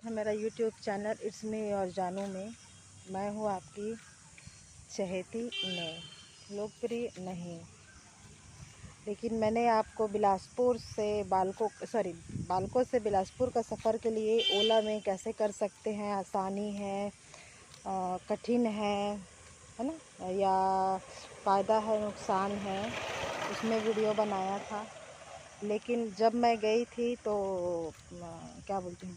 है मेरा YouTube channel it's me और जानू में। मैं हूँ आपकी चहेती नहीं, लोकप्रिय नहीं, लेकिन मैंने आपको बिलासपुर से बालको से बिलासपुर का सफ़र के लिए ओला में कैसे कर सकते हैं, आसानी है, कठिन है ना, या फ़ायदा है नुकसान है, उसमें वीडियो बनाया था। लेकिन जब मैं गई थी तो क्या बोलते हैं,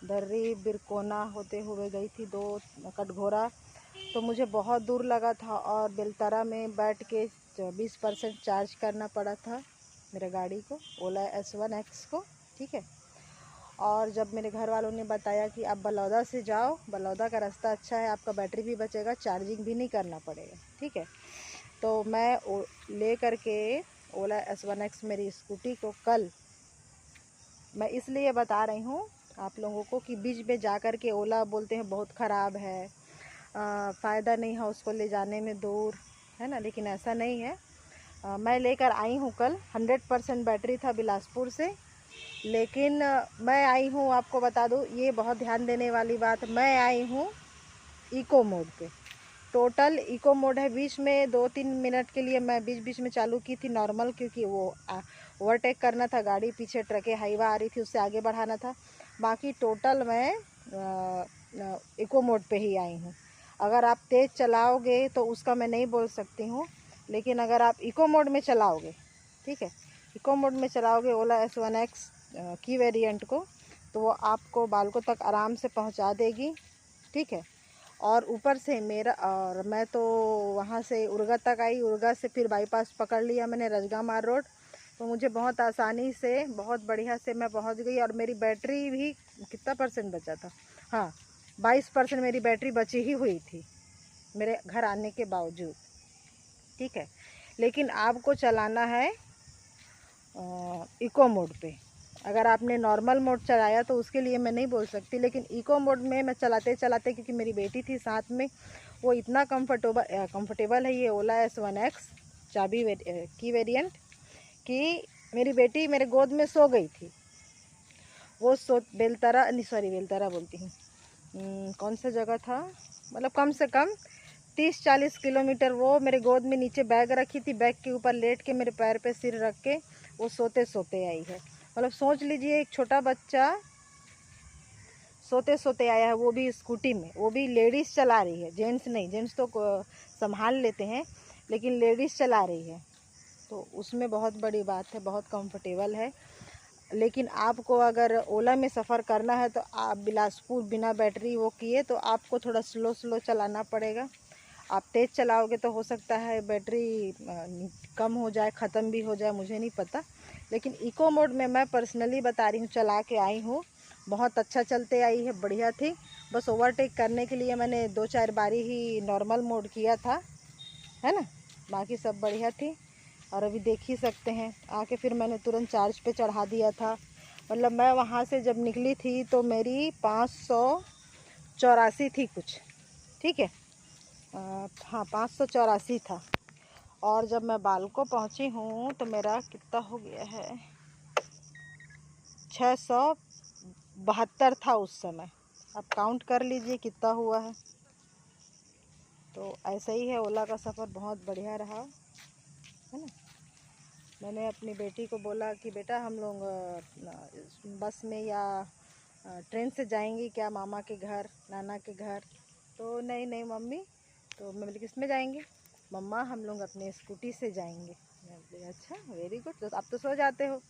दर्री बिरकोना होते हुए गई थी, 2 कटघोरा, तो मुझे बहुत दूर लगा था और बेलतरा में बैठ के 20% चार्ज करना पड़ा था मेरे गाड़ी को, ओला S1X को, ठीक है। और जब मेरे घर वालों ने बताया कि आप बलौदा से जाओ, बलौदा का रास्ता अच्छा है, आपका बैटरी भी बचेगा, चार्जिंग भी नहीं करना पड़ेगा, ठीक है। तो मैं ले करके ओला S1X मेरी स्कूटी को कल, मैं इसलिए बता रही हूँ आप लोगों को कि बीच में जा कर के ओला बोलते हैं बहुत ख़राब है, फ़ायदा नहीं है उसको ले जाने में दूर, है ना, लेकिन ऐसा नहीं है। मैं लेकर आई हूँ कल, 100% बैटरी था बिलासपुर से, लेकिन मैं आई हूँ, आपको बता दूँ, ये बहुत ध्यान देने वाली बात, मैं आई हूँ इको मोड पे। टोटल इको मोड है। बीच में 2-3 मिनट के लिए मैं बीच में चालू की थी नॉर्मल, क्योंकि वो ओवरटेक करना था गाड़ी, पीछे ट्रकें हाईवा आ रही थी, उससे आगे बढ़ाना था। बाकी टोटल मैं इको मोड पे ही आई हूँ। अगर आप तेज़ चलाओगे तो उसका मैं नहीं बोल सकती हूँ, लेकिन अगर आप इको मोड में चलाओगे, ठीक है, इको मोड में चलाओगे ओला S1X की वेरिएंट को, तो वो आपको बालको तक आराम से पहुँचा देगी, ठीक है। और ऊपर से मैं तो वहाँ से उरगा तक आई, उरगा से फिर बाईपास पकड़ लिया मैंने, रजगामार रोड, तो मुझे बहुत आसानी से, बहुत बढ़िया से मैं पहुँच गई। और मेरी बैटरी भी कितना % बचा था, हाँ 22% मेरी बैटरी बची ही हुई थी मेरे घर आने के बावजूद, ठीक है। लेकिन आपको चलाना है इको मोड पे। अगर आपने नॉर्मल मोड चलाया तो उसके लिए मैं नहीं बोल सकती, लेकिन इको मोड में मैं चलाते क्योंकि मेरी बेटी थी साथ में, वो इतना कंफर्टेबल है ये ओला S1X चाबी की वेरिएंट, कि मेरी बेटी मेरे गोद में सो गई थी। वो बेलतरा बोलती हूँ, कौन सा जगह था, मतलब कम से कम 30-40 किलोमीटर वो मेरे गोद में नीचे बैग रखी थी, बैग के ऊपर लेट के मेरे पैर पे सिर रख के वो सोते सोते आई है। मतलब सोच लीजिए एक छोटा बच्चा सोते सोते आया है, वो भी स्कूटी में, वो भी लेडीज़ चला रही है, जेंट्स नहीं। जेंट्स तो संभाल लेते हैं, लेकिन लेडीज़ चला रही है, तो उसमें बहुत बड़ी बात है, बहुत कंफर्टेबल है। लेकिन आपको अगर ओला में सफ़र करना है तो आप बिलासपुर बिना बैटरी वो किए तो आपको थोड़ा स्लो चलाना पड़ेगा। आप तेज़ चलाओगे तो हो सकता है बैटरी कम हो जाए, ख़त्म भी हो जाए, मुझे नहीं पता। लेकिन इको मोड में मैं पर्सनली बता रही हूँ, चला के आई हूँ, बहुत अच्छा चलते आई है, बढ़िया थी। बस ओवरटेक करने के लिए मैंने 2-4 बारी ही नॉर्मल मोड किया था, है ना, बाकी सब बढ़िया थी। और अभी देख ही सकते हैं, आके फिर मैंने तुरंत चार्ज पे चढ़ा दिया था। मतलब मैं वहाँ से जब निकली थी तो मेरी 584 थी कुछ, ठीक है, हाँ 584 था। और जब मैं बालको पहुँची हूँ तो मेरा कितना हो गया है, 672 था उस समय। अब काउंट कर लीजिए कितना हुआ है। तो ऐसा ही है, ओला का सफ़र बहुत बढ़िया रहा, है ना। मैंने अपनी बेटी को बोला कि बेटा हम लोग बस में या ट्रेन से जाएंगी क्या मामा के घर, नाना के घर। तो नहीं मम्मी, तो मैं बोली किस में जाएंगे, मम्मा हम लोग अपने स्कूटी से जाएंगे। मैं बोली अच्छा वेरी गुड, तो आप तो सो जाते हो,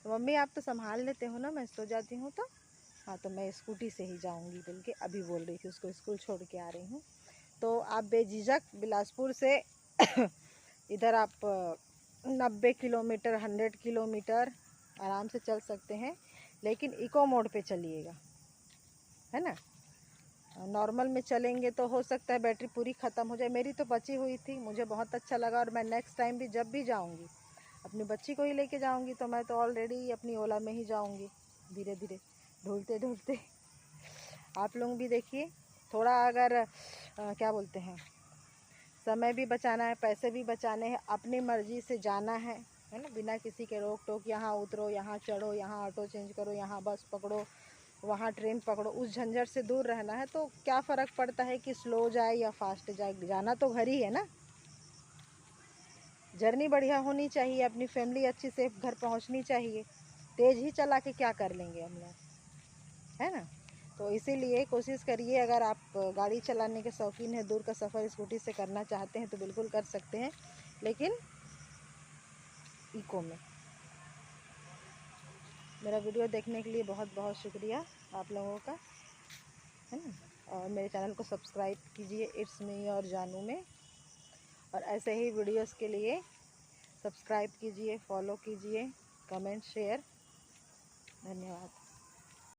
तो मम्मी आप तो संभाल लेते हो ना, मैं सो जाती हूँ तो, हाँ तो मैं स्कूटी से ही जाऊँगी बोल के अभी बोल रही थी, उसको स्कूल छोड़ के आ रही हूँ। तो आप बेझिझक बिलासपुर से इधर आप 90 किलोमीटर 100 किलोमीटर आराम से चल सकते हैं, लेकिन इको मोड पे चलिएगा, है ना। नॉर्मल में चलेंगे तो हो सकता है बैटरी पूरी ख़त्म हो जाए। मेरी तो बची हुई थी, मुझे बहुत अच्छा लगा। और मैं नेक्स्ट टाइम भी जब भी जाऊंगी अपनी बच्ची को ही लेके जाऊंगी, तो मैं तो ऑलरेडी अपनी ओला में ही जाऊंगी, धीरे धीरे ढूंढते। आप लोग भी देखिए, थोड़ा अगर क्या बोलते हैं, समय भी बचाना है, पैसे भी बचाने हैं, अपनी मर्ज़ी से जाना है ना, बिना किसी के रोक टोक, यहाँ उतरो, यहाँ चढ़ो, यहाँ ऑटो चेंज करो, यहाँ बस पकड़ो, वहाँ ट्रेन पकड़ो, उस झंझट से दूर रहना है तो क्या फ़र्क पड़ता है कि स्लो जाए या फास्ट जाए, जाना तो घर ही है ना। जर्नी बढ़िया होनी चाहिए, अपनी फैमिली अच्छी से घर पहुंचनी चाहिए। तेज़ ही चला के क्या कर लेंगे हम लोग, है ना। तो इसीलिए कोशिश करिए, अगर आप गाड़ी चलाने के शौकीन हैं, दूर का सफ़र स्कूटी से करना चाहते हैं तो बिल्कुल कर सकते हैं, लेकिन इको में। मेरा वीडियो देखने के लिए बहुत बहुत शुक्रिया आप लोगों का, है ना। और मेरे चैनल को सब्सक्राइब कीजिए इट्स मी और जानू में, और ऐसे ही वीडियोस के लिए सब्सक्राइब कीजिए, फॉलो कीजिए, कमेंट शेयर। धन्यवाद।